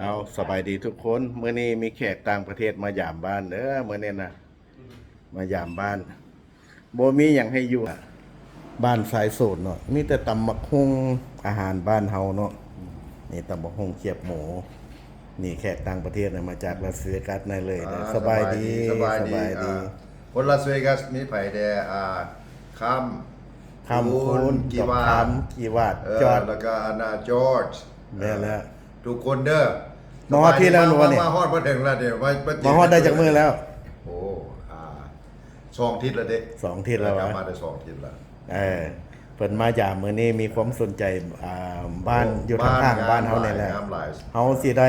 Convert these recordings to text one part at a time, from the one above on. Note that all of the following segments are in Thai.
เอาสบายดีทุกคนเมื่อนี้มีแขกต่างประเทศมายามบ้านเด้อเมื่อนี้นะมายามบ้านโบมีอย่างให้อยู่บ้านสายโสดเนาะมีแต่ตำบักหุ่งอาหารบ้านเฮาเนาะนี่ตำบักหุ่งเขียบหมูนี่แขกต่างประเทศนะมาจากลาสเวกัสในเลยนะสบายดีคนลาสเวกัสมีไผแดค่คำคุณกี่วาดกี่วาดจอดแล้วก็จอร์จแม่แล้วทุกคนเด้อมาฮอดที่แล้วหนูเนี่ยมาฮอดบ่ถึงแล้วเดี๋ยวมาฮอดได้จากมือแล้วโอ้2 ทิศแล้วเด้2 ทิศแล้วมาได้2 ทิศแล้วเพิ่นมายามมื้อนี้มีความสนใจบ้านอยู่ข้างๆบ้านเฮานี่แหละเฮาสิได้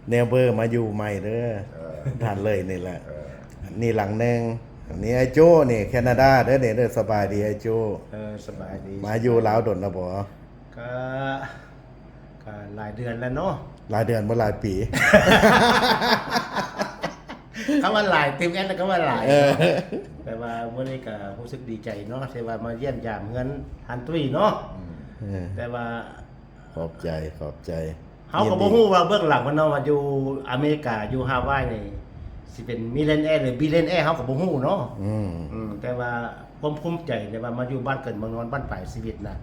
เนเบอร์มาอยู่ใหม่เด้อท่านเลยนี่แหละนี่หลังนึงอันนี้ไอ้โจ้นี่แคนาดาเด้อเด้อสบายดีไอ้โจ้สบายดีมาอยู่ลาวดนแล้วบ่ก็หลายเดือนแล้วเนาะหลายเดือนบ่หลายปีคำว่าหลายเต็มแอนแล้วก็ว่าหลายแต่ว่าเมื่อนี้ก็รู้สึกดีใจเนาะที่ว่ามาเยี่ยมยามเฮือนฮันตุ้ยเนาะแต่ว่าขอบใจเฮาก็บ่ฮู้ว่าเบื้องหลังมันเนาะว่าอยู่อเมริกาอยู่ฮาวายนี่สิเป็นมิลเลนแอร์หรือบิลเลนแอร์เฮาก็บ่ฮู้เนาะแต่ว่าผมภูมิใจในว่ามาอยู่บ้านเกิดเมืองนอนบ้านปลายชีวิตน่ะ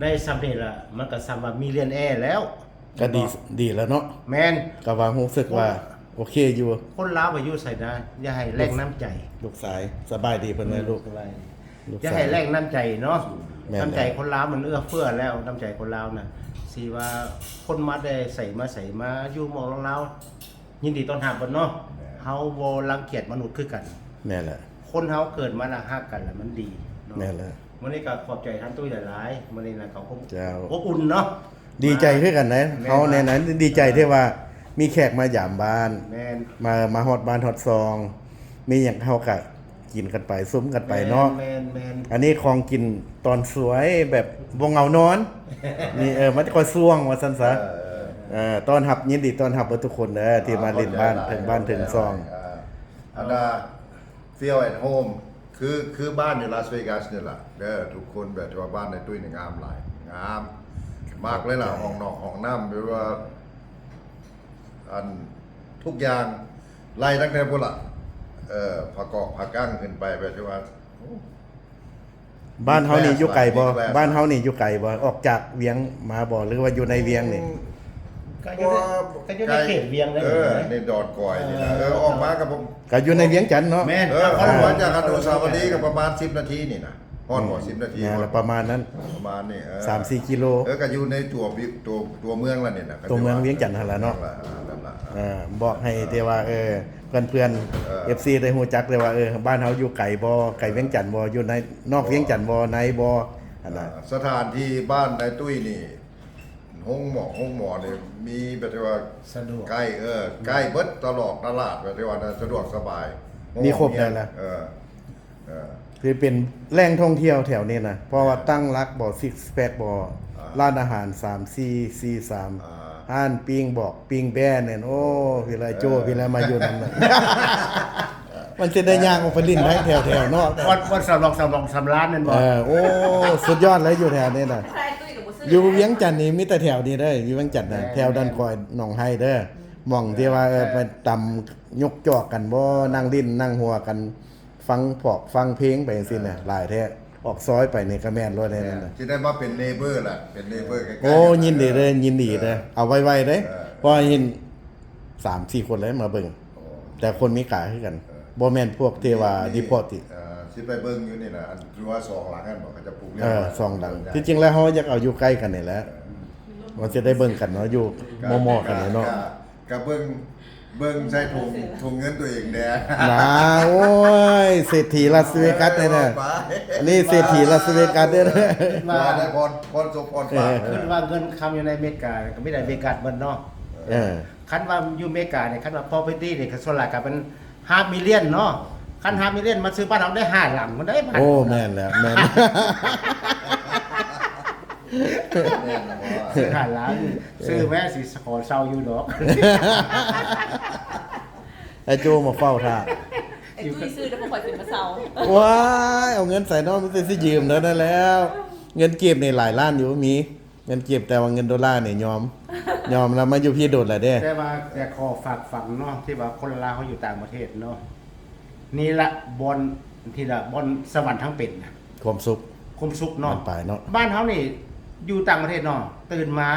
ได้สำเร็จละมันก็ซ้ำว่ามิลเลนแอร์แล้วก็ดีแล้วเนาะแม่นก็ว่ารู้สึกว่าโอเคอยู่คนลาวไปอยู่ใส่นะอย่าให้แลกน้ำใจลูกสายสบายดีเพิ่นเลยลูกอย่าให้แลกน้ำใจเนาะน้ำใจคนลาวมันเอื้อเฟื้อแล้วน้ำใจคนลาวน่ะสิว่าคนมาได้ใส่มาอยู่หม้องลาวยินดีต้อนรับเพิ่นเนาะเฮาบ่รังเกียจมนุษย์คือกันแม่นแหละคนเฮาเกิดมาน่ะฮักกันแล้วมันดีเนาะแม่นแหละมื้อนี้ก็ขอบใจท่านตุ้ยหลายๆมื้อนี้น่ะเขาอบอุ่นเนาะดีใจคือกันนะเฮาในนั้นดีใจที่ว่ามีแขกมาหยามบ้านมาฮอดบ้านฮอดซองมีหยังเฮาก็กินกันไปซุ้มกันไปเนาะอันนี้ของกินตอนสวยแบบบ่เหงานอนนี่มันก็สวงว่าซั่นซะต้อนรับยินดีต้อนรับทุกคนเด้อที่มาเล่นบ้านถึงซองfeel at home คือบ้านอยู่ลาสเวกัสนี่ล่ะเด้อทุกคนแบบว่าบ้านในตุ้ยนี่งามหลายงามมากเลยล่ะห้องนอกห้องน้ำหรือว่าอันทุกอย่างไล่ตั้งแต่พุ่นล่ะผักกอกผักกั้งขึ้นไปแบบที่ว่าบ้านเฮานี่อยู่ไกลบ่บ้านเฮานี่อยู่ไกลบ่ออกจากเวียงมาบ่หรือว่าอยู่ในเวียงนี่ก็อยู่ในเขตเวียงได้ในดอนก่อยนี่นะออกมากับผมก็อยู่ในเวียงจันทน์เนาะเขาว่าจากอนุสาวรีย์ก็ประมาณ10 นาทีนี่นะฮอดบ่10 นาทีประมาณนั้นประมาณนี่3-4 กิโลก็อยู่ในตัวเมืองแล้วนี่นะตัวเมืองเวียงจันทน์นั่นแหละเนาะบอกให้แต่ว่าเพื่อนๆ FC ได้ฮู้จักเลยว่าบ้านเฮาอยู่ไกลบ่ไกลเวียงจันทน์บ่อยู่ในนอกเวียงจันทน์บ่ในบ่อันน่ะสถานที่บ้านในตุ้ยนี่ห้องหมอนี่มีแบบว่าสะดวกใกล้ใกล้เบิดตลอดตลาดแบบว่าสะดวกสบายมีครบแล้วนะคือเป็นแหล่งท่องเที่ยวแถวนี้นะเพราะว่าตั้งรักบ่6 8บ่ร้านอาหาร3-4-4-3ห้านปิ้งบอกปิ้งแบ่เนี่ยโอ้พี่ไรโจ้พี่ไรมาอยู่นั่นน่ะมันสิได้ย่างออกไปลิ้นได้แถวๆเนาะวัดสำล้านนั่นบ่โอ้สุดยอดเลยอยู่แถวนี้น่ะอยู่เวียงจันทน์นี่มีแต่แถวนี้เด้ออยู่เวียงจันทน์น่ะแถวดันคอยหนองไห้เด้อหม่องที่ว่าไปตำยกจอกกันบ่นั่งลิ้นนั่งหัวกันฟังเพลงไปจังซี่น่ะหลายแท้ออกซอยไปนี่ก็แม่นรถได้นั่นน่ะสิได้มาเป็นเนเบอร์ล่ะเป็นเนเบอร์ใกล้ๆโอ้ยินดีเด้อเอาไวๆเด้เพราะเห็น 3-4 คนเลยมาเบิ่งแต่คนมีกาคือกันบ่แม่นพวกเทวาดิพอติสิไปเบิ่งอยู่นี่น่ะอันคือว่า2หลังกันบ่เขาจะปลูกเรียง2หลังที่จริงแล้วเฮาอยากเอาอยู่ใกล้กันนี่แหละมันจะได้เบิ่งกันเนาะอยู่มอๆกันเนาะก็เบิ่งใส่ถุงเงินตัวเองแดนะโอ้ยเศรษฐีลาสเวกัสเนี่ยนะนี่เศรษฐีลาสเวกัสเนี่ยนะมาได้พรสมพรฝากคือว่าเงินคำอยู่ในอเมริกาก็ไม่ได้อเมริกามันเนาะคันว่าอยู่อเมริกาเนี่ยคันว่า property เนี่ยส่วนหลักก็เป็น5 มิลเลียนเนาะคัน5 มิลเลียนมาซื้อบ้านเราได้5 หลังมันได้โอ้แม่นแล้วแม่นซื้อ5 ล้านซื้อแม่สิขอเซาอยู่ดอกไอ้โจมาเฝ้าท่าไอ้ตุ้ยซื้อแล้วมาคอยเป็นมาเซาว้ายเอาเงินใส่น้องมันสิยืมแล้วนั่นแล้วเงินเก็บในหลายล้านอยู่มีเงินเก็บแต่ว่าเงินดอลลาร์เนี่ยยอม ยอมแล้วมาอยู่พี่โดดแหละเด้ แต่ขอฝากฝังเนาะที่ว่าคนลาวเขาอยู่ต่างประเทศเนาะนี่ละบอนที่ละบอนสวรรค์ทั้งเป็นนะ ความสุข คมสุขเนาะ มันไปเนาะ บ้านเขานี่อยู่ต่างประเทศเนาะตื่นมา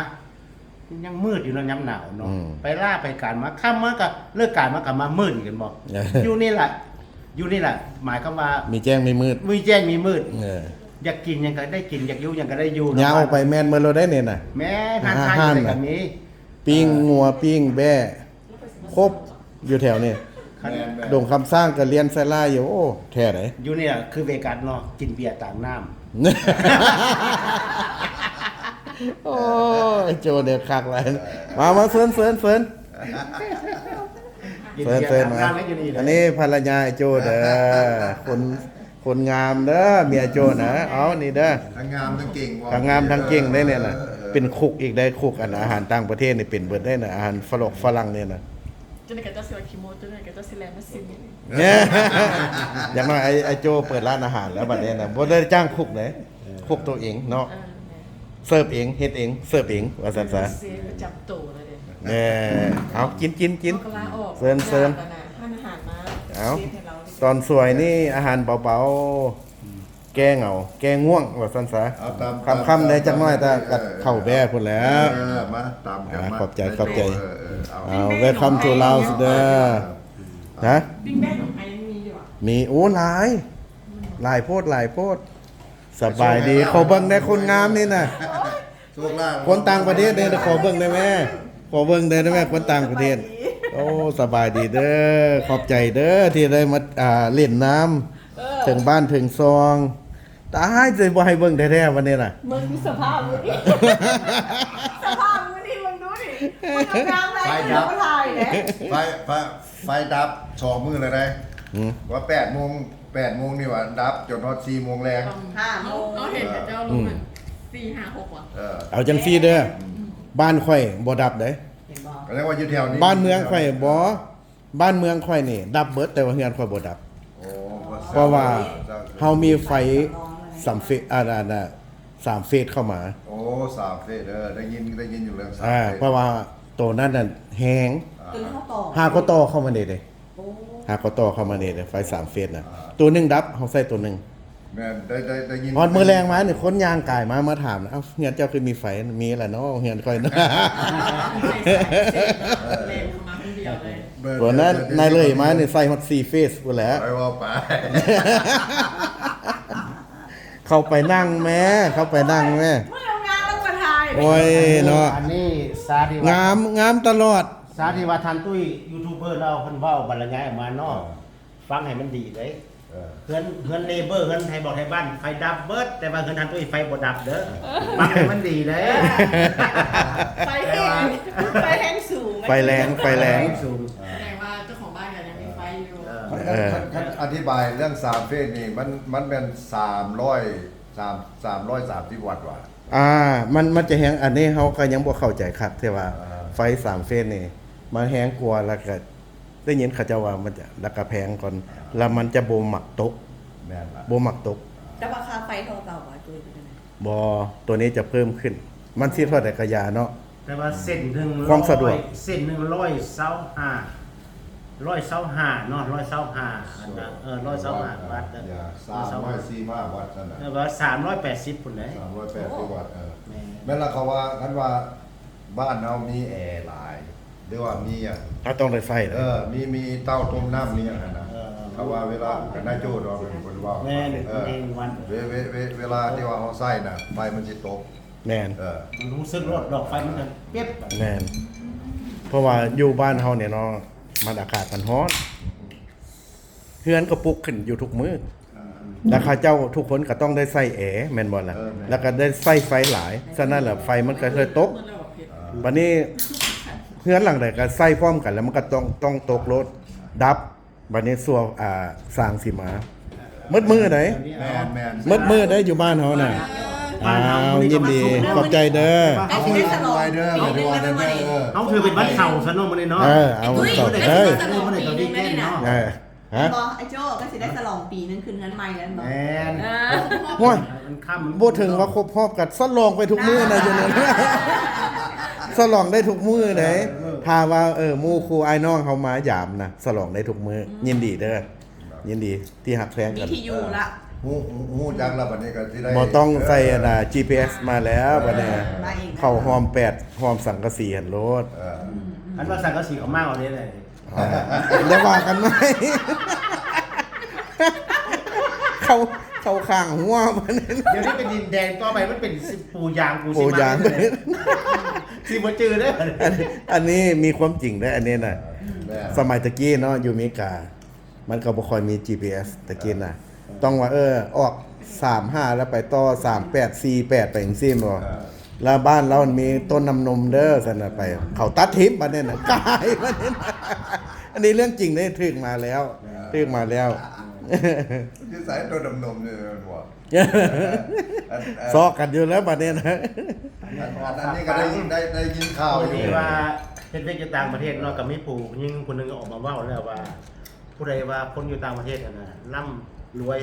ยังมืดอยู่เนาะย้ำหนาวเนาะไปล่าไปการมาค่ำมาก็เลิกการมากับมามืดอีกกันบอกอยู่นี่แหละหมายความว่า มีแจ้งมีมืด มีแจ้งมีมืด เออ อยากกินยังก็ได้กินอยากอยู่ยังก็ได้อยู่ ยาวออกไปแม่นเมื่อเราได้เนี่ยน่ะ แม่ทานไทย ห้าม อะไร น่ะ กันนี้ ปิ้งงัวปิ้งแบ้ครบอยู่แถวนี้ แม่น ดงคำสร้างก็เรียนไซล่าอยู่โอ้แท้ไหน อยู่เนี่ยคือเวกัสเนาะกินเบียร์ต่างน้ำ โอ้ยโจเด็กคักเลยมาเฟิร์นกิน เฟิร์น เบียร์ เฟิร์น ต่าง มา น้ำไม่อยู่นี่เลย อันนี้ภรรยาไอ้โจเด้อคนงามเด้อเมียโจนะเอานี่เด้อ ทั้งงามทั้งเก่งว่ะ ทั้งงามทั้งเก่งได้เนี่ยน่ะ ออ เป็นคุกอีกได้คุกอันอาหารต่างประเทศนี่เป็นเบิดได้น่ะอาหารฝรั่งเนี่ยน่ะ จนในการจะเสียคิโมจนในการจะสิแลนมาซิม เนี่ย อย่างน้อยไอ้โจเปิดร้านอาหารแล้วบัดนี้น่ะบ่ได้จ้างคุกเลยคุกตัวเองเนาะเสิร์ฟเองเฮ็ดเองเสิร์ฟเองว่าซั่นซะ เสียประจำตัวเลยเด้ แน่เอากิน ก็ลาออก เซิน ห้านอาหารมา เอา เสียให้เรา ตอนสวยนี่อาหารเบาๆแกงเอาแกงง่วงว่าซั่นซะ เอาตาม คำได้จักหน่อยแต่กัดเข้าแบ่พุ่นแล้ว มาตามกันมา ขอบใจขอบใจ เอา เอา welcome to Laos เด้อนะ ปิ้งแม่ของไอ้ยังมีอยู่อ่ะ มีโอ้หลายโพดสบายดีขอเบิ่งได้คนงามนี่น่ะ โชคลาภ คนต่างประเทศเด้อขอเบิ่งได้ไหมขอเบิ่งได้ไหมคนต่างประเทศ โอ้สบายดีเด้อขอบใจเด้อที่ได้มาเล่นน้ำถึงบ้านถึงซองตายสิบ่ให้เบิ่งแท้ๆวันนี้น่ะ มึงดูสภาพมึงดิสภาพมึงดิมึงดูดิมึงทำงานอะไรมึงมาถ่ายเนี่ย ไฟดับ2มื้อเลยได้ อืม ว่า8 โมงนี่ว่าดับจนฮอด4 โมงแรง 5 โมงเขาเห็นแต่เจ้าลงมัน4 5 6ว่ะ เออ เอาจังซี่เด้อบ้านข่อยบ่ดับเด้ ก็เรียกว่าอยู่แถวนี้ บ้านเมืองข่อยบ่บ้านเมืองข่อยนี่ ดับเบิดแต่ว่าเฮือนข่อยบ่ดับ โอ้ เพราะว่าเฮามีไฟ3เฟส3เฟสเข้ามา โอ้3เฟสได้ยินอยู่เรื่อง3เฟส เพราะว่าตัวนั้นน่ะแฮง จนเขาต่อ หาก็ต่อเข้ามานี่เด้ โอ้ หาก็ต่อเข้ามานี่เด้ไฟ3เฟสน่ะตัวหนึงดับเฮาใส่ตัวหนึง แม่นได้ยิน ฮอดมื้อแรงมานี่คนย่างกายมาถามนะเอ้าเฮือนเจ้าคือมีไฟมีแหละเนาะเฮือนข่อยนะ เล่นเข้ามาคนเดียวเลย ตัวนั้นนายเลยมานี่ใส่ฮอด4เฟสพุ่นแหล้ว ไปว่าไป เข้าไปนั่งแม่เข้าไปนั่งแม่ เมื่อทำงานแล้วมาถ่าย โอ้ยเนาะ อันนี้ซาดี งามตลอด ซาดีว่าทันตุ้ยยูทูบเบอร์เราเพิ่นเว้าบรรยายออกมาเนาะฟังให้มันดีเลย เออ เพื่อนเลเบอร์เพื่อนไทยบอกไทยบ้านไฟดับเบิดแต่ว่าเพื่อนทันตุ้ยไฟบ่ดับเด้อฟังให้มันดีเลย ไฟแห้งไฟแห้งสูง ไฟแรงสูง แสดงว่าเจ้าของบ้านยังมีไฟอยู่ ท่านอธิบายเรื่อง3เฟสนี่มันเป็น330 วัตต์ว่ะ มันจะแฮงอันนี้เฮาก็ยังบ่เข้าใจครับที่ว่า ไฟ3เฟสนี่มันแฮงกว่าแล้วก็ได้ยินเขาเจ้าว่ามันจะแล้วก็แพงก่อนแล้วมันจะบ่หมักตก แม่นล่ะ บ่หมักตก แต่ว่าค่าไฟเท่าเก่าว่าจุ้ยเป็นยังไง บ่ตัวนี้จะเพิ่มขึ้น มันสิเท่าใดก็ยาเนาะ แต่ว่าเส้นหนึ่ง ความสะดวก เส้นหนึ่ง125เนาะ125125วัตต์ อย่า345 วัตต์นั่นน่ะ แต่ว่า380พุ่นเลย 380 วัตต์แม่นล่ะเขาว่าคันว่าบ้านเฮามีแอร์หลายหรือว่ามีอ่ะ ถ้าต้องได้ไฟเลย มีเต้าต้มน้ำมีอย่างนั้นนะเขาว่าเวลากันนายโจ้เราเป็นคนว่า แม่น เออ เองวัน เวลาที่ว่าเขาใส่น่ะไฟมันสิตก แม่น มันรู้สึกรถดอกไฟมันจะเปี๊ยบ แม่นเพราะว่าอยู่บ้านเฮาเนี่ยเนาะมันอากาศมันร้อนเฮือนก็ปลุกขึ้นอยู่ทุกมื้อแล้วข้าเจ้าทุกคนก็ต้องได้ใส่แอร์แม่นบ่ล่ะแล้วก็ได้ใส่ไฟหลายฉะนั้นล่ะไฟมันก็เลยตก วันนี้เฮือนหลังใดก็ใส่พร้อมกันแล้วมันก็ต้องตกรถดับวันนี้สัวสร้างสิมามืดมือไหน แม่น มืดมือได้อยู่บ้านเฮาน่ะอ้าวยินดีขอบใจเด้อ ได้สิได้สลอง เด้อไปด้วยเด้อ เอาถือเป็นวันเสาร์ซะเนาะมื้อนี้เนาะ เอาต่อเด้อ มื้อนี้ก็ดีแน่เนาะ ฮะ บอกไอ้โจ้ก็สิได้สลองปีนึงคืนเงินใหม่แล้วบอก แม่น ว้ย มันค่ำ บ่ถึงว่าครบรอบกันสลองไปทุกมื้อนะอยู่นั่น ส สลองได้ทุกมื้อไหนถ้าว่าหมู่ครูอ้ายน้องเขามายามนะสลองได้ทุกมื้อยินดีเด้อยินดีที่ฮักแพง มี กัน ที่อยู่ละ ฮู้จักแล้วบัดนี้ก็สิได้ บ่ต้องใส่GPS มาแล้วบัดนี้ มาเอง เข้าหอม8หอมสังกะสีหันโลด อันว่าสังกะสีของมากกว่านี้เลย อย่าว่ากันไหม เขาข้างหัวบัดนี้ เดี๋ยวนี้เป็นดินแดงต่อไปมันเป็นปูยางปู โอ้ ซี ยาง มันซีบ่จือเด้อ อันนี้มีความจริงได้ออันนี้น่ะ แม่ สมัยตะกี้เนาะอยู่อเมริกา มันก็บ่ค่อยมี GPS ตะกี้น่ะ ต้องว่าออก35แล้วไปต่อ3848ไปจังซี่บ่แล้วบ้านเรามันมีต้นน้ำนมเด้อซั่นน่ะไป เขาตัดทิพย์บัดนี้น่ะกายบัดนี้น่ะอันนี้เรื่องจริงได้ถึกมาแล้วถึกมาแล้ว ที่สายตัวดำๆนี่มันบ่ ซอกกันอยู่แล้วบัดนี้นะ อันนี้ก็ได้ยินข่าว วัน อยู่ นี้ว่าเฮ็ดเวียกอยู่ต่างประเทศเนาะก็มีผู้หญิงคนหนึงก็ออกมาเว้าแล้วว่า ผู้ใดว่าคนอยู่ต่างประเทศน่ะร่ำรวย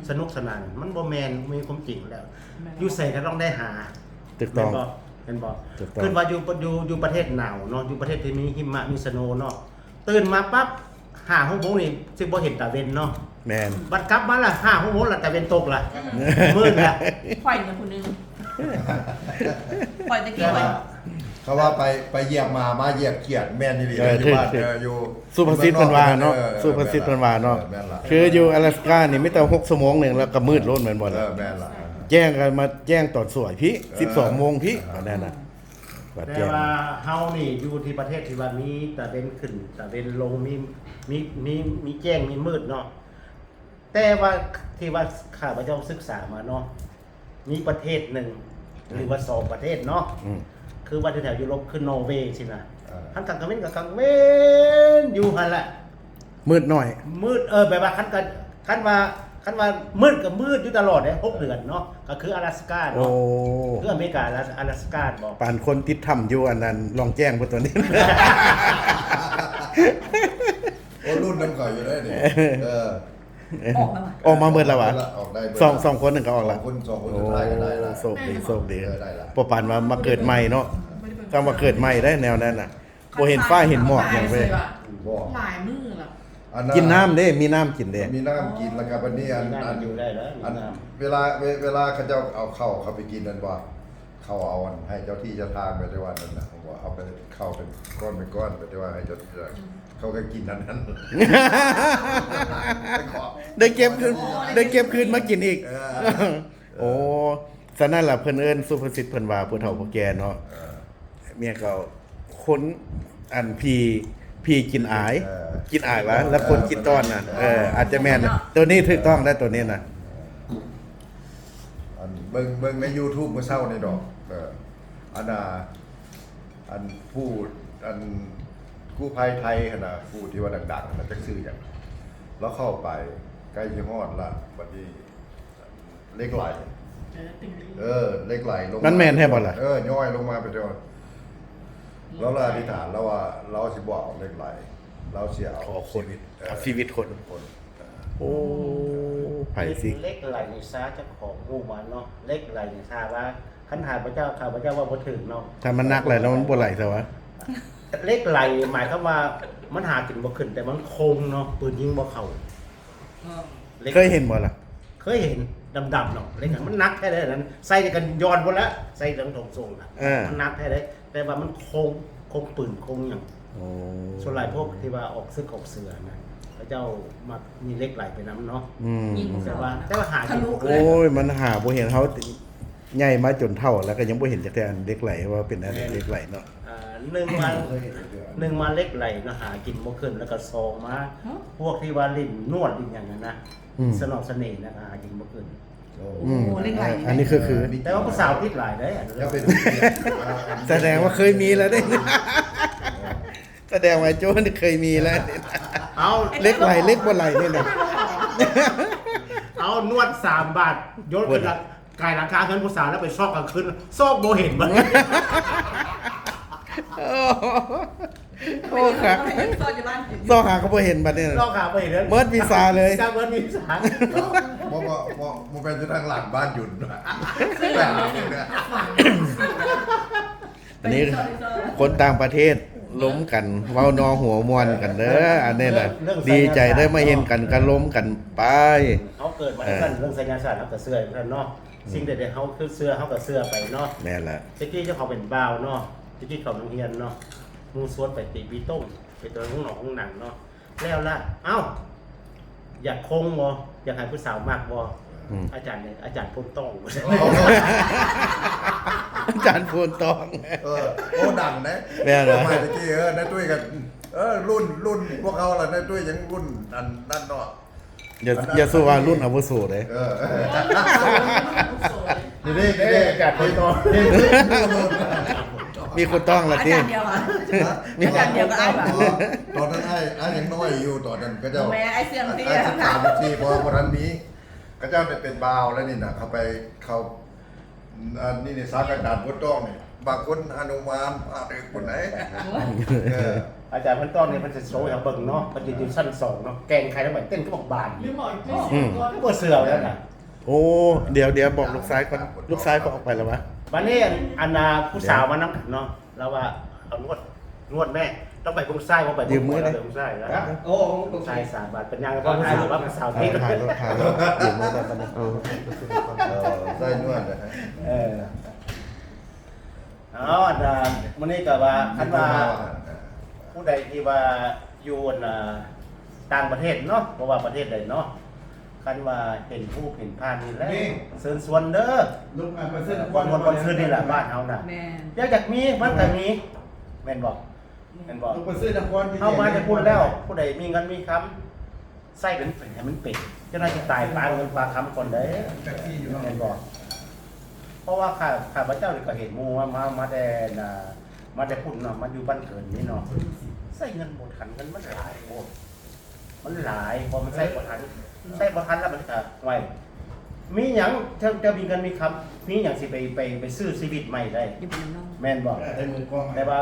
สนุกสนานมันบ่แม่นมีความจริงแล้วอยู่ไสก็ต้องได้หา ถูกต้อง เห็นบ่ ถูกต้อง ขึ้นว่าอยู่ประเทศหนาวเนาะอยู่ประเทศที่มีหิมะมีสโนว์เนาะตื่นมาปั๊บ5 6 โมงนี่สิบ่เห็นตาเวนเนาะ แม่น บัดกลับมาละ5 6 โมงละตาเวนตกละมืดละ ปล่อยเงินคนนึงปล่อยตะกี้ปล่อย เขาว่าไปเหยียบมาเหยียบเขียดแม่นดีๆอยู่บ้านอยู่ สุภาษิตเพิ่นว่าเนาะสุภาษิตเพิ่นว่าเนาะ แม่นล่ะ คืออยู่อลาสก้านี่ไม่แต่6ชั่วโมงหนึงแล้วก็มืดโลดเหมือนบ่ล่ะ แม่นล่ะ แจ้งกันมาแจ้งตอนสวยพี่12โมงพี่อันนั้นน่ะบัด แต่ แจ้ง ว่าเฮานี่อยู่ที่ประเทศที่ว่ามีตาเวนขึ้นตาเวนลงมีแจ้งมีมืดเนาะแต่ว่าที่ว่าข้าพเจ้าศึกษามาเนาะมีประเทศหนึ่งหรือว่า2ประเทศเนาะ อืม คือว่าแถวยุโรปคือนอร์เวย์สินะ เออ คันกลางเว้นกับกลางเว้นอยู่หั่นแหละ มืดหน่อย มืดแบบว่าคันว่ามืดกับมืดอยู่ตลอดเลย6 เดือนเนาะก็คือ阿拉斯า โอ้ เนาะคืออเมริกา阿拉斯าบอก ปานคนติดถ้ำอยู่อันนั้นลองแจ้งเพิ่นตัวนี้ โอ้รุ่นน้ำก่อยอยู่ได้ดิออกมา ออกมาเบิดแล้ววะ ออกได้เบิด สองคนหนึ่งก็ออกละ สองคนสุดท้ายก็ได้ละ โชคดีโชคดี ได้ละ พอปานมาเกิดใหม่เนาะถ้ามาเกิดใหม่ได้แนวนั้นน่ะบ่เห็นฟ้าเห็นหมอกอย่างเว้ย บอก หลายมือละ กินน้ำเด้มีน้ำกินเด้ มีน้ำกินแล้วก็วันนี้อัน อยู่ได้แล้ว อันเวลาเขาเจ้าเอาเข้าเขาไปกินนั่นว่าเขาเอาอันให้เจ้าที่เจ้าทางไปที่ว่านั่นนะผมว่าเอาไปเข้าเป็นก้อนไปที่ว่าให้เจ้าที่เขาก็กินนั้น ได้เก็บคืนมากินอีก โอ้ฉะนั้นล่ะเพิ่นเอิ้นสุภาษิตเพิ่นว่าผู้เฒ่าผู้แก่เนาะเมียก็คนอันพี่กินอายกินอายแล้วคนกินต้อนน่ะอาจจะแม่นตัวนี้ถูกต้องได้ตัวนี้น่ะ อันเบิ่งใน YouTube เมื่อเช้านี่ดอกอันน่ะอันพูดอันกู้ภัยไทยหั่นน่ะพูดที่ว่าดังๆน่ะจักชื่อหยังแล้วเข้าไปใกล้สิฮอดละบัดนี้เล็กไหลเล็กไหลลง มันแม่นแท้บ่ล่ะ ย่อยลงมาไปจนแล้วเราอธิษฐานแล้วว่าเราสิบ่เอาเล็กไหลเราสิเอา ขอคนเอาชีวิตคน โอ้ไผสิ เล็กไหลในซาเจ้าของหมู่มันเนาะเล็กไหลในซาว่าคันหาพระเจ้าข้าพระเจ้าว่าบ่ถึงเนาะ ถ้ามันนักไหลแล้วมันบ่ไหลซะวะ เล็กไหลหมายความว่ามันหากินบ่ขึ้นแต่มันคงเนาะปืนยิงบ่เข้าล็ก เคยเห็นบ่ล่ะ เคยเห็นดำๆเนาะเล็กอะมันนักแท้เลยนั้นใส่กันย้อนหมดแล้วใส่ทั้งทรงๆน่ะมันนักแท้เลยแต่ว่ามันคงปืนคงหยัง โอ้ ส่วนหลายพวกที่ว่าออกซึกออกเสือนะพระเจ้ามามีเล็กไหลไปน้ำเนาะ ยิง แต่ว่าหา ทะ กิน ลุ บ่ เล โอ้ ย ยมันหาบ่เห็นเขาใหญ่มาจนเท่าแล้วก็ยังบ่เห็นจักแต่อันเล็กไหลว่าเป็นอันเล็กไหลเนาะ หนึ่งมาเล็กไหลเนาะหากินบ่ขึ้นแล้วก็ซองมาพวกที่ว่าลิ้นนวดลิ้นอย่างนั้นนะสนองเสน่ห์นะหากินบ่ขึ้น อันนี้คือ แต่ว่าผู้สาวติดหลายได้อัน จะ นี้ เป็น แสดงว่าเคยมีแล้วได้ แสดงว่าโจ้นี่เคยมีแล้ว เอา เล็กไหลเล็กบ่ไหลนี่น่ะ เอานวด3 บาทยกขึ้นละกายราคาเงินผู้สาวแล้วไปซอกกลางคืนซอกบ่เห็นมัน โอ้ครับ ซ่อนอยู่บ้าน ซอกหาก็บ่เห็นบัดนี้น่ะ ซอกขาบ่เห็นเลย เมิดวีซ่าเลย เมิดวีซ่า มันเป็นทางหลังบ้านหยุดแบบนี้เนี่ย อันนี้คนต่างประเทศล้มกันเว้านอหัวมวนกันเด้ออันนี้แหละดีใจได้มาเห็นกันก็ล้มกันไป เขาเกิดมาด้วยกันเรื่องสัญญาศาสตร์เขาก็เสื้อกันเนาะสิ่งใดๆเขาคือเสื้อเขาก็เสื้อไปเนาะ แม่นละ ตะกี้เจ้าเขาเป็นบ่าวเนาะตะกี้เขาโรงเรียนเนาะมูสวดไปตีปีต้มไปตัวห้องหนองห้องหนังเนาะแล้วล่ะเอ้าอยากคงบ่อยากให้ผู้สาวมากบ่อาจารย์เนี่ยอาจารย์พุ่นต้อง อาจารย์พูนตอง โอ้ดังนะ แม่นเหรอ สมัยตะกี้ในตุ้ยกันรุ่นพวกเขาล่ะในตุ้ยยังรุ่นอันนั่นเนาะ อย่าสู้ว่ารุ่นอาวุโสเลย นี่อาจารย์พุ่นตอง มีคนต้องละ อา ที่ จารย์เดียวอ่ะ อาจารย์เดียวก็ไอ้ป่ะ ตอนนั้นไอ้ยังน้อยอยู่ตอนนั้นก็เจ้า แม่ไอ้เสียงที่ ไอ้13 14พอวันนั้นนี้ก็เจ้าได้เป็นบ่าวแล้วนี่นะเขาอันนี้นี่สากอาจารย์พุ่นตองนี่บางคนหนุมานพาไปคนไหน อาจารย์พุ่นต้องเนี่ยมันจะโชว์อย่างเบิ่งเนาะมันจะอยู่ชั้น2เนาะแกงใครทั้งหมดเต้นก็บอกบาน ก็บ่เสือแล้วน่ะ โอ้เดี๋ยวบอกลูกซ้ายก่อนลูกซ้ายก็ออกไปแล้ววะ วันนี้อันนาผู้สาวมานำเนาะแล้วว่าเอานวดแม่ต้องไปกรุงไส้บ่ไปกรุงไส้แล้ว โอ้ กรุงไส้3 บาทเป็นยังก็ผู้สาวว่าผู้สาวที่ ถ่ายรถเดี๋ยวมือแบบนี้ ใส่นวดนะฮะ อ๋อมื้อนี้ก็ว่าคันว่าผู้ใดที่ว่าอยู่ต่างประเทศเนาะบ่ว่าประเทศใดเนาะคันว่าเห็นผู้เห็นผ่านนี่แหละเชิญชวนเด้อ ลูกอ่ะมาซื้อ วันคืนนี่แหละบ้านเฮาน่ะ แม่ อยากมีมันก็มีแม่นบ่แม่นบ่ ลูกมาซื้อน้ำก้อน เฮามาจะพูดแล้ว ผู้ใดมีเงินมีคำใส่เป็นให้มันเป็ดเจ้าหน้าที่ตายปลาเงินปลาคำคนเด้อ จากที่อยู่ แม่นบ่เพราะว่าข้าพเจ้านี่ก็เห็นหมู่ว่ามาแต่มาแต่พุ่นเนาะมาอยู่บ้านเกิดนี่เนาะใส่เงินบ่ทันเงินมันหลายโอ้มันหลายพอมันใส่บ่ทันใส่บ่ทันแล้วมันก็ไว้มีหยังจะมีเงินมีคำมีหยังสิไปซื้อชีวิตใหม่ได้ อยู่บนน้อง แม่นบ่ ได้มือกล้อง แต่ว่า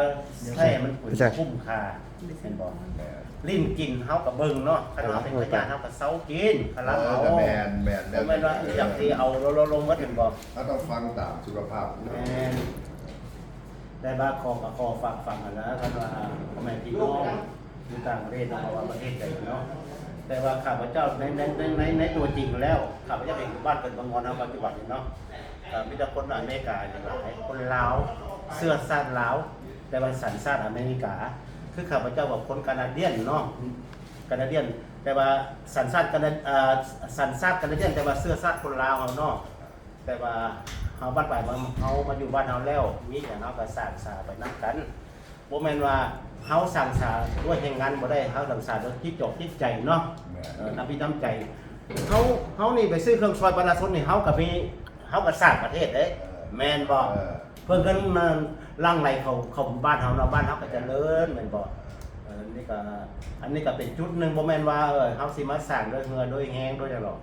ใช่มันคุ้มค่าเห็นบ่ลิ้นกินเฮากับเบิ่งเนาะคันเฮาเป็นพยานเฮาก็เซากินคันละเอา แมน บ่แม่นว่าอย่างที่เอาลงมาเห็นบ่ ถ้าต้องฟังตามสุขภาพ แม่นได้บาคอกับคอฟังกันนะคันว่าพ่อแม่พี่น้องอยู่ต่างประเทศเนาะว่าประเทศใดเนาะแต่ว่าข้าพเจ้าในตัวจริงแล้วข้าพเจ้าเองอยู่บ้านเกิดบางงอนเฮาปัจจุบันนี่เนาะมีแต่คนอเมริกาอย่างหลายคนลาวเสื้อชาติลาวแต่ว่าสัญชาติอเมริกา คือข้าพเจ้าว่าคนแคนาเดียนเนาะแคนาเดียนแต่ว่าสัญชาติแคนาสัญชาติแคนาเดียนแต่ว่าเสื้อชาติคนลาวเฮาเนาะแต่ว่าเฮาบ้านปลายเฮามาอยู่บ้านเฮาแล้วมีหยังเฮาก็สร้างสาไปนํกันบ่แม่นว่าเฮาสร้างสาด้วยแห่งงานบ่ได้เฮาสร้างสาด้วยจิตจอกจิตใจเนาะน้ำพิน้ำใจเฮานี่ไปซื้อเครื่องซอยประชาชนนี่เฮาก็มีเฮาก็สร้างประเทศเด้แม่นบ่เพิ่นกันร่างไหลเขาบ้านเฮาเนาะบ้านเฮาก็เจริญแม่นบ่นี่ก็อันนี้ก็เป็นจุดหนึงบ่แม่นว่าเฮาสิมาสร้างด้วยเงินด้วยแฮงด้วยหยังหรอก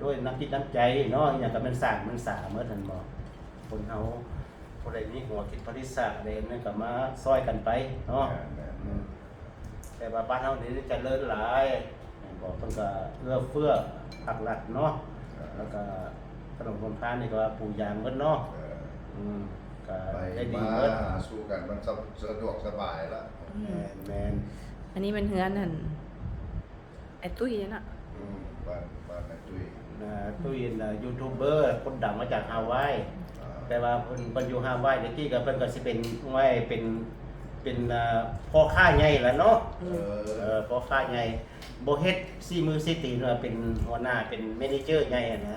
ด้วยน้ำจิตน้ำใจเนาะอย่างก็เป็นสร้างมันสาเมื่อท่านบ่คนเฮาผู้ใดมีหัวคิดปฏิสร้างใดนั่นก็มาซอยกันไปเนาะแต่ว่าบ้านเฮานี่เจริญหลายแม่นบ่เพิ่นก็เอื้อเฟื้อผักหลัดเนาะแล้วก็ขนมคนพานนี่ก็ปลูกยางเบิดเนาะก็ ไป ได้ดี มา เบิด สู้กันมันสะดวกสบายละ แม่น อันนี้เป็นเฮือนนั่นไอ้ตุ้ยนั่นน่ะ บ้านในตุ้ย ตู้ยินยูทูบเบอร์คนดังมาจากฮาวายแต่ว่าเพิ่นอยู่ฮาวายเดี๋ยวกี้ก็เพิ่นก็สิเป็นไว้เป็นพ่อค้าใหญ่แหละเนาะพ่อค้าใหญ่บ่เฮ็ดซี่มือซี่ตีนว่าเป็นหัวหน้าเป็นแมเนเจอร์ใหญ่อะนะ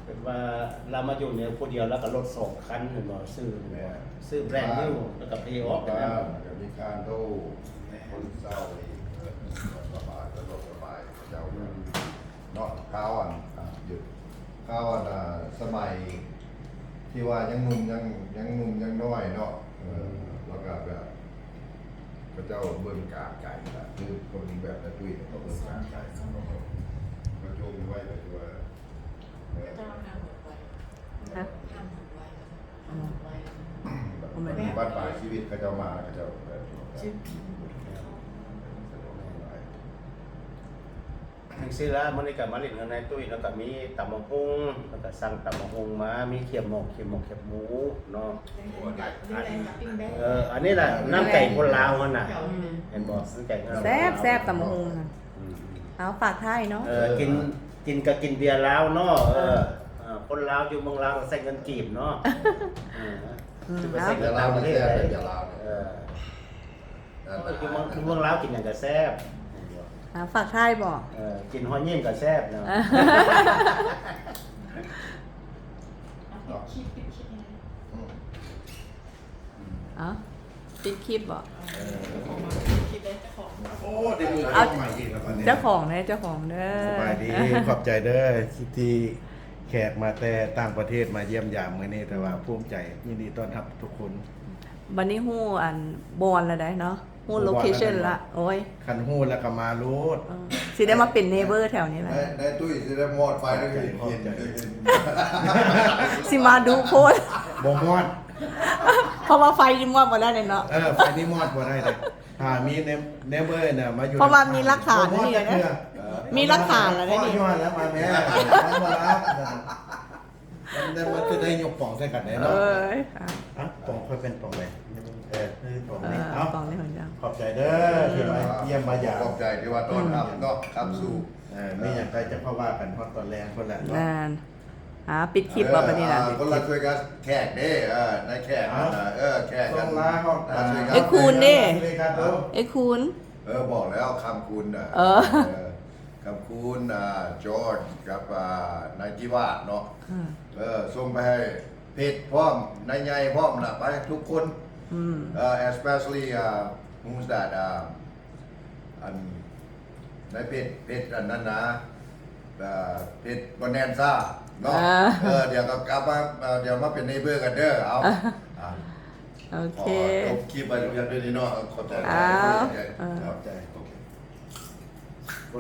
เป็นว่าเรามาอยู่เนี่ยผู้เดียวแล้วก็รถ2คันเห็นบ่ซื้อแบรนด์นิวแล้วก็เพย์ออฟกันนะ เดี๋ยวมีการโต้คนเศร้าอีกสบายสะดวกสบายเจ้าเนาะข้าวหยุดข้าวสมัยที่ว่ายังหนุ่มยังน้อยเนาะแล้วก็แบบพระเจ้าเบิ่งกาไก่ละคือคนแบบตะตุ้ยเขาเบิ่งกาไก่เขาโยมไว้แบบว่า ฮะ บ้านปลายชีวิตเขาเจ้ามาเขาเจ้าแบบ จังซี่ละมื้อนี้ก็มาเล่นกันในตุ้ยแล้วก็มีตำบักหุ่งแล้วก็สั่งตำบักหุ่งมามีเขียบหมกเขียบหมูเนาะอันนี้แหละน้ำไก่คนลาวมันน่ะเห็นบ่น้ำไก่คนลาว แซ่บตำบักหุ่งค่ะเอาฝากท้ายเนาะ กินก็กินเบียร์ลาวเนาะคนลาวอยู่เมืองลาวใส่เงินกีบเนาะจะไปใส่ อ เงิ ย่าน ลา ต่าว งประเทศ แซ่บ เลย อย่าลาว อยู่เมืองลาวกินอย่างก็แซ่บ ฝากท้ายบอก กินหอยเยี่ยมก็แซ่บเนาะ คิดยังไง เอาปิดคลิปบอก คิดเลยเจ้าของ โอ้เดี๋ยวมือ เอา ใหม่อีกแล้วตอนนี้ เจ้าของเด้อเจ้าของเด้อ สบายดีขอบใจเด้อที่แขกมาแต่ต่างประเทศมาเยี่ยมยามมื้อนี้แต่ว่าภูมิใจยินดีต้อนรับทุกคน วันนี้ฮู้อันบอลแล้วได้เนาะฮู้โลเคชั่นละโอ้ย คันฮู้แล้วก็มารูด สิได้มาเป็นเนเบอร์แถวนี้แหละ ในตุ้ยจะได้มอดไฟด้วยกันเห็น สิมาดูโพส บ่มอด เพราะว่าไฟดิมอดมาแล้วเนี่ยเนาะ ไฟนี่มอดบ่ได้เลยถ้ามีเนเบอร์น่ะมาอยู่ เพราะว่ามีหลักฐาน บ่มอด นี่ จัก นะ เทื่อ มีหลักฐานแล้ว ได้ ได้ นี่ นี่ ยอดแล้วมาแม่มารับมันคือได้ยกป่องใส่กันได้ เอ เนาะ ้ย ป่องค่อยเป็นป่องเลยคือป่องนี้ เอ เอ้า อปองได้เหมือนกัน ขอบใจเด้อที่มาเยี่ยมมาหยาม ขอบใจที่ว่าต้อนรับเนาะครับสู่ ไม่อยากใครจะเข้าว่ากันฮอดตอนแรงคนละ นานปิดคลิปบ่บัดนี้ล่ะ คนละช่วยกันแขกเด้ในแขกแขก ส่ กัน งลาฮอด ช่วยกั ไอ้คูณดิ เลยครับผม ไอ้คุณ บอกแล้วคำคุณคำคุณจอร์จกับนายจิวาเนาะส่งไปให้เพจพร้อมนายใหญ่พร้อมนะไปทุกคน especially who's that อันในเพจอันนั้นนะเพจบอนแนนซ่าเนาะเดี๋ยวก็กลับมาเดี๋ยวมาเป็นเนเบอร์กันเด้อเอา โอเค จบคลิปไปเพียงเท่านี้เนาะขอบใจ อ้าว ขอบใจ